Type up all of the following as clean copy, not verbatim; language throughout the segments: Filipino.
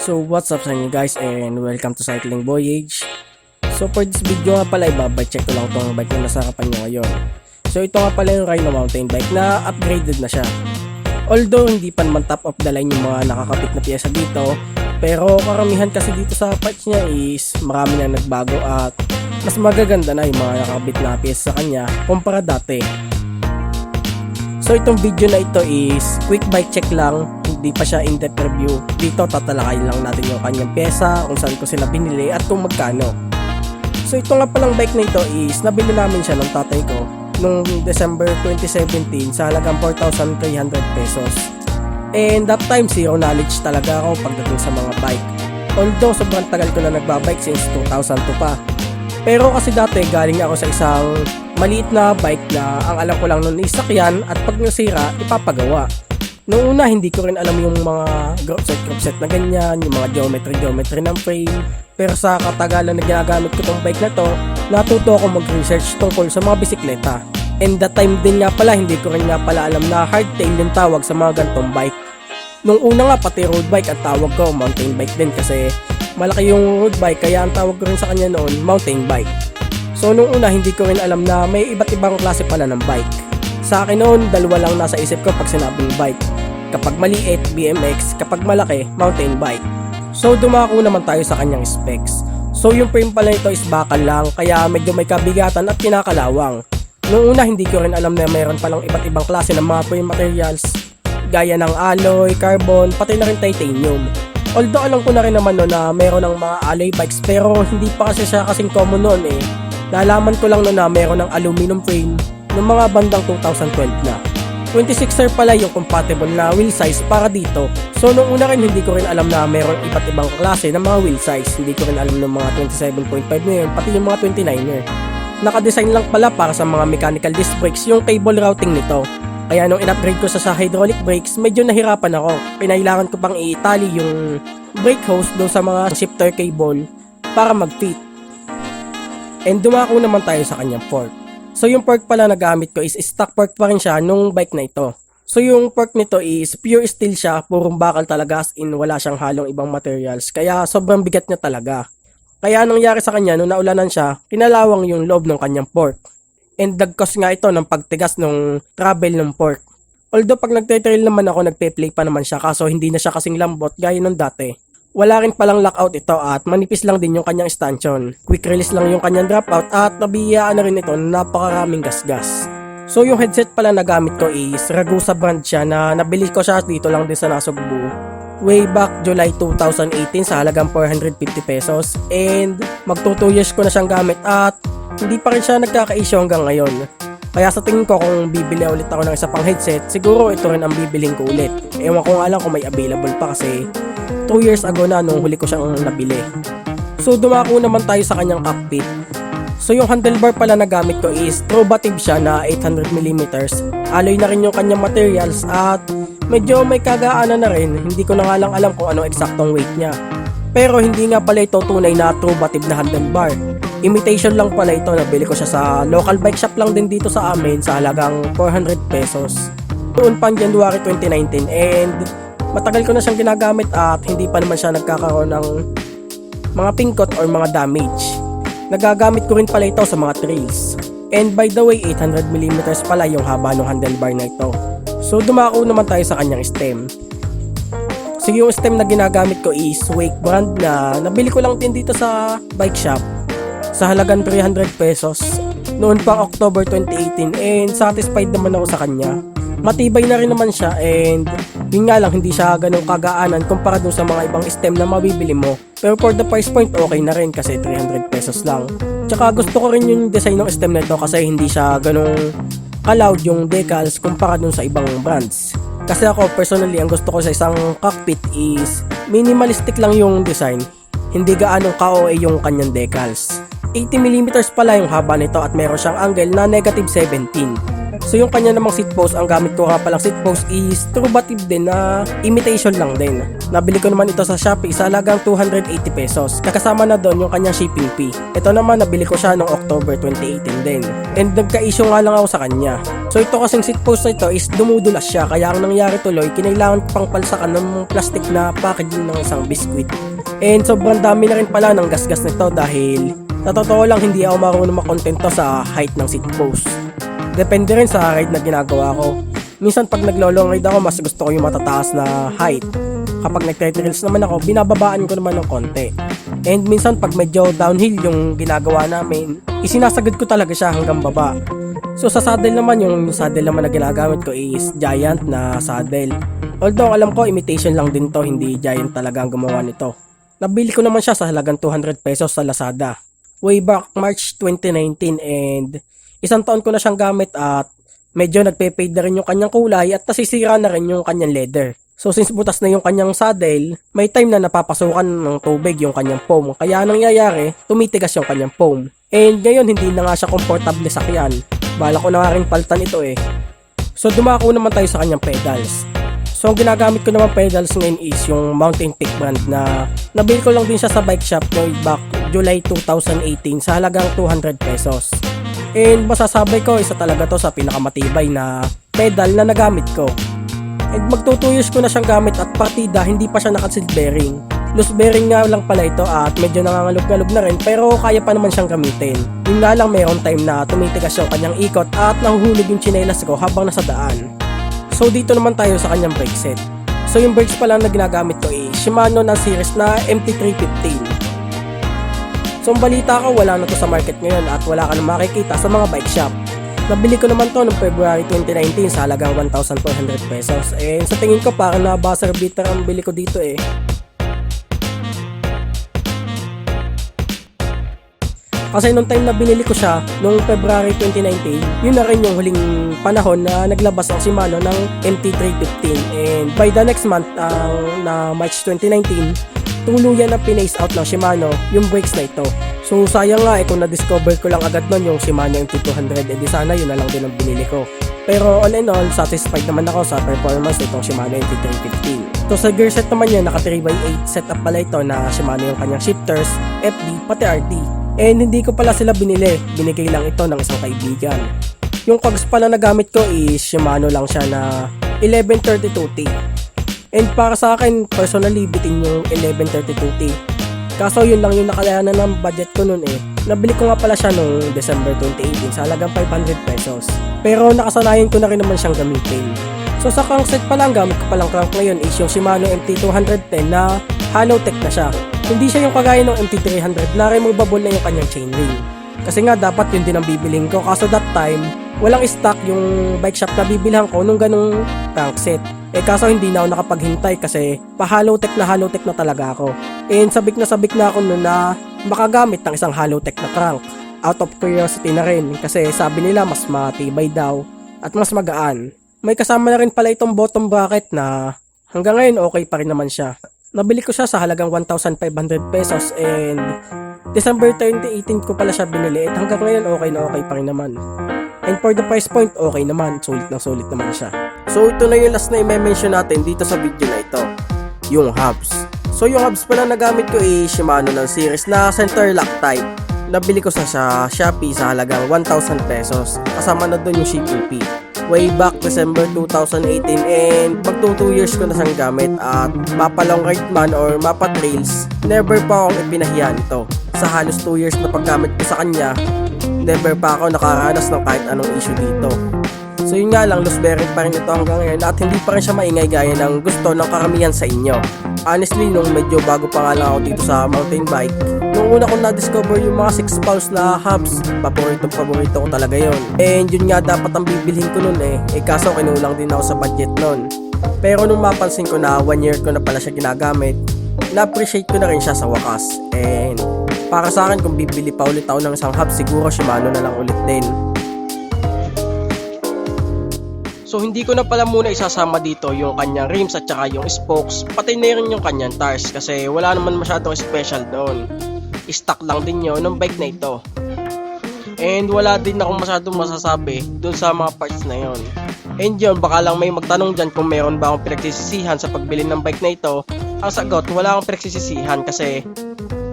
So what's up sa inyo guys and welcome to Cycling Voyage. So for this video nga pala ibabike check ko lang itong bike na nasa harapan nyo ngayon. So ito nga pala yung Rhino mountain bike na upgraded na siya. Although hindi pa naman top of the line yung mga nakakapit na piyesa dito, pero karamihan kasi dito sa parts niya is marami na nagbago at mas magaganda na yung mga nakakapit na piyesa sa kanya kumpara dati. So itong video na ito is quick bike check lang, hindi pa siya in-depth review. Dito tatalakayin lang natin yung kanyang pyesa, kung saan ko sila binili at kung magkano. So ito nga palang bike na ito is nabili namin siya ng tatay ko noong December 2017 sa halagang 4,300 pesos. And that time zero knowledge talaga ako pagdating sa mga bike. Although sobrang tagal ko na nagbabike since 2002 pa. Pero kasi dati galing ako sa isang maliit na bike na ang alam ko lang noon is sakyan at pag nasira ipapagawa. Noong una hindi ko rin alam yung mga group set na ganyan, yung mga geometry ng frame. Pero sa katagalan na ginagamit ko tong bike na to, natuto ako mag-research tungkol sa mga bisikleta. And that time din nga pala hindi ko rin nga pala alam na hardtail yung tawag sa mga gantong bike. Nung una nga pati road bike ang tawag ko, mountain bike din kasi malaki yung road bike kaya ang tawag ko rin sa kanya noon mountain bike. So nung una hindi ko rin alam na may iba't ibang klase pala ng bike. Sa akin noon dalawa lang nasa isip ko pag sinabing bike. Kapag maliit BMX, kapag malaki mountain bike. So dumako naman tayo sa kanyang specs. So yung frame pala nito is bakal lang kaya medyo may kabigatan at kinakalawang. Nung una hindi ko rin alam na mayroon palang iba't ibang klase ng mga frame materials gaya ng alloy, carbon, pati na rin titanium. Although alam ko na rin naman noon na mayroon ng mga alloy bikes pero hindi pa kasi siya kasing common noon eh. Nalaman ko lang noon na mayroon ng aluminum frame noong mga bandang 2012 na. 26er pala yung compatible na wheel size para dito. So nung una rin hindi ko rin alam na mayroon iba't ibang klase ng mga wheel size. Hindi ko rin alam ng mga 27.5 na yun, pati yung mga 29er. Nakadesign lang pala para sa mga mechanical disc brakes yung cable routing nito. Kaya nung in-upgrade ko sa hydraulic brakes, medyo nahirapan ako. Pinailangan ko pang i-tali yung brake hose doon sa mga shifter cable para mag-fit. And dumako naman tayo sa kanyang fork. So yung fork pala na gamit ko is stock fork pa rin siya nung bike na ito. So yung fork nito is pure steel siya, purong bakal talaga as in wala siyang halong ibang materials. Kaya sobrang bigat niya talaga. Kaya nangyari sa kanya nung naulanan siya, kinalawang yung loob ng kanyang fork. And nag-cause nga ito ng pagtigas ng travel ng fork. Although pag nagte-trail naman ako, nagpe-play pa naman siya kaso hindi na siya kasing lambot gaya ng dati. Wala rin palang lockout ito at manipis lang din yung kanyang stanchion. Quick release lang yung kanyang dropout at nabiyaan na rin ito na napakaraming gasgas. So yung headset pala na gamit ko is Ragusa brand siya na nabili ko siya dito lang din sa Nasugbu. Way back July 2018 sa halagang 450 pesos and magto 2 years ko na siyang gamit at hindi pa rin siya nagkaka-issue hanggang ngayon. Kaya sa tingin ko kung bibili ulit ako ng isa pang headset, siguro ito rin ang bibiling ko ulit. Ewan ko nga lang kung may available pa kasi 2 years ago na nung huli ko siyang nabili. So dumako naman tayo sa kanyang cockpit. So yung handlebar pala na gamit ko is Trovative siya na 800mm. Alloy na rin yung kanyang materials at medyo may kagaanan na rin. Hindi ko na nga lang alam kung anong eksaktong weight niya. Pero hindi nga pala ito tunay na Trovative na handlebar. Imitation lang pala ito, nabili ko siya sa local bike shop lang din dito sa amin sa halagang 400 pesos. Noon pa January 2019 and matagal ko na siyang ginagamit at hindi pa naman siya nagkakaroon ng mga pingkot or mga damage. Nagagamit ko rin pala ito sa mga trails. And by the way, 800mm pala yung haba ng handlebar na ito. So dumako naman tayo sa kanyang stem. So yung stem na ginagamit ko is Wake brand na nabili ko lang din dito sa bike shop sa halagang 300 pesos noon pa October 2018 and satisfied naman ako sa kanya. Matibay na rin naman siya and yun nga lang hindi siya ganun kagaanan kumpara dun sa mga ibang stem na mabibili mo. Pero for the price point okay na rin kasi 300 pesos lang. Tsaka gusto ko rin yung design ng stem na ito kasi hindi siya ganun ka-loud yung decals kumpara dun sa ibang brands. Kasi ako personally ang gusto ko sa isang cockpit is minimalistic lang yung design. Hindi gaano ka-OA yung kanyang decals. 80mm pala yung haba nito at meron siyang angle na -17. So yung kanya namang seat post, ang gamit ko nga palang seat post is true batib din na imitation lang din. Nabili ko naman ito sa Shopee sa halagang 280 pesos. Kakasama na doon yung kanyang shipping fee. Ito naman nabili ko siya noong October 2018 din. And nagka-issue nga lang ako sa kanya. So ito kasing seat post na ito is dumudulas siya, kaya ang nangyari tuloy, kinailangan ko pang palsakan ng plastic na packaging ng isang biskwit. And sobrang dami na rin pala ng gasgas nito dahil sa totoo lang hindi ako marunong makontento sa height ng seat post. Depende rin sa ride na ginagawa ko. Minsan pag naglo-long ride ako, mas gusto ko yung matataas na height. Kapag nagte-trails naman ako, binababaan ko naman ng konti. And minsan pag medyo downhill yung ginagawa namin, isinasagad ko talaga siya hanggang baba. So sa saddle naman, yung saddle naman na ginagamit ko is Giant na saddle. Although alam ko imitation lang din to, hindi Giant talaga ang gumawa nito. Nabili ko naman siya sa halagang 200 pesos sa Lazada. Way back March 2019 and isang taon ko na siyang gamit at medyo nagpe-fade na rin yung kanyang kulay at nasisira na rin yung kanyang leather. So since butas na yung kanyang saddle, may time na napapasukan ng tubig yung kanyang foam. Kaya nangyayari, tumitigas yung kanyang foam. And ngayon hindi na nga siya komportable sakyan. Bala ko na nga rin palitan ito eh. So dumako naman tayo sa kanyang pedals. So ang ginagamit ko naman pedals ngayon is yung Mountain Peak brand na nabili ko lang din siya sa bike shop way back July 2018 sa halagang 200 pesos. And masasabay ko, isa talaga to sa pinakamatibay na pedal na nagamit ko. And magto 2 years ko na siyang gamit at partida hindi pa siya naka-seat bearing. Loose bearing nga lang pala ito at medyo nangangalog-ngalog na rin pero kaya pa naman siyang gamitin. Yun nga lang mayroon time na tumitigas yung kanyang ikot at nahuhulog yung tsinelas ko habang nasa daan. So dito naman tayo sa kanyang brake set. So yung brakes pala na ginagamit ko ay Shimano na series na MT315. So ang balita ko wala na to sa market ngayon at wala ka na makikita sa mga bike shop. Nabili ko naman to noong February 2019 sa halagang 1,400 pesos. And sa tingin ko parang na buzzer beater ang bili ko dito eh. Kasi nung time na binili ko siya, noong February 2019, yun na rin yung huling panahon na naglabas ang Shimano ng MT315. And by the next month, na March 2019, tuluyan na pinace out ng Shimano yung brakes na ito. So sayang nga kung na-discover ko lang agad nun yung Shimano MT200, edi sana yun na lang din ang binili ko. Pero all in all, satisfied naman ako sa performance nitong Shimano MT315. So sa gear set naman yun, naka 3x8 setup pala ito na Shimano yung kanyang shifters, FD, pati RT. And hindi ko pala sila binili, binigay lang ito ng isang kaibigan. Yung cogs pala na gamit ko is Shimano lang siya na 1132T. And para sa akin, personally, bitin yung 1132T. Kaso yun lang yung nakalayanan ng budget ko nun eh. Nabili ko nga pala siya noong December 2018 sa halagang 500 pesos. Pero nakasanayan ko na rin naman siyang gamitin. So sa crankset pala, ang gamit ko palang crank ngayon is yung Shimano MT210 na hollow tech na siya. Hindi siya yung kagaya ng MT300 na removable na yung kanyang chainring. Kasi nga dapat yun din ang bibiling ko. Kaso that time, walang stock yung bike shop na bibilhan ko nung ganung crankset. Kaso hindi na ako nakapaghintay kasi pa-hollow tech na talaga ako. And sabik na ako noon na makagamit ng isang hollow tech na crank. Out of curiosity na rin kasi sabi nila mas matibay daw at mas magaan. May kasama na rin pala itong bottom bracket na hanggang ngayon okay pa rin naman siya. Nabili ko siya sa halagang 1,500 pesos and December 2018 ko pala siya binili at hanggang ngayon okay na okay pa rin naman. And for the price point, okay naman. Sulit na sulit naman siya. So ito na yung last na i-mention natin dito sa video na ito. Yung hubs. So yung hubs pala na gamit ko ay Shimano ng series na center lock type. Nabili ko sa Shopee sa halagang 1,000 pesos. Kasama na doon yung shipping fee. Way back December 2018 and mag 2 years ko na siyang gamit at mapa long ride man or mapa trails, never pa akong ipinahiya nito. Sa halos 2 years na paggamit ko sa kanya, never pa ako nakaranas ng kahit anong issue dito. So yun nga lang, loose bearing pa rin ito hanggang ngayon at hindi pa rin siya maingay gaya ng gusto ng karamihan sa inyo. Honestly, nung medyo bago pa nga lang ako dito sa mountain bike, nung una kong na-discover yung mga 6 pulse na hubs, paborito ko talaga yon. And yun nga dapat ang bibilhin ko nun kaso kinulang din ako sa budget nun. Pero nung mapansin ko na 1 year ko na pala siya ginagamit, na-appreciate ko na rin siya sa wakas. And para sa akin, kung bibili pa ulit ako ng isang hub, siguro Shimano na lang ulit din. So hindi ko na pala muna isasama dito yung kanyang rims at saka yung spokes, pati na rin yung kanyang tires kasi wala naman masyadong special doon. Stock lang din yun ng bike na ito. And wala din akong masyadong masasabi dun sa mga parts na yon. And yun, baka lang may magtanong dyan kung meron ba akong pinagsisisihan sa pagbili ng bike na ito. Ang sagot, wala akong pinagsisisihan kasi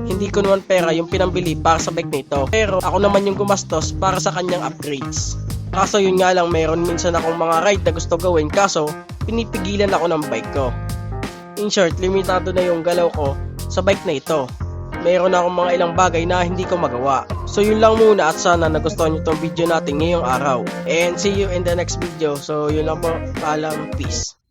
hindi ko naman pera yung pinambili para sa bike na ito. Pero ako naman yung gumastos para sa kanyang upgrades. Kaso yun nga lang, mayroon minsan akong mga ride na gusto gawin kaso pinipigilan ako ng bike ko. In short, limitado na yung galaw ko sa bike na ito. Mayroon akong mga ilang bagay na hindi ko magawa. So yun lang muna at sana nagustuhan nyo itong video natin ngayong araw. And see you in the next video. So yun lang po, paalam, peace.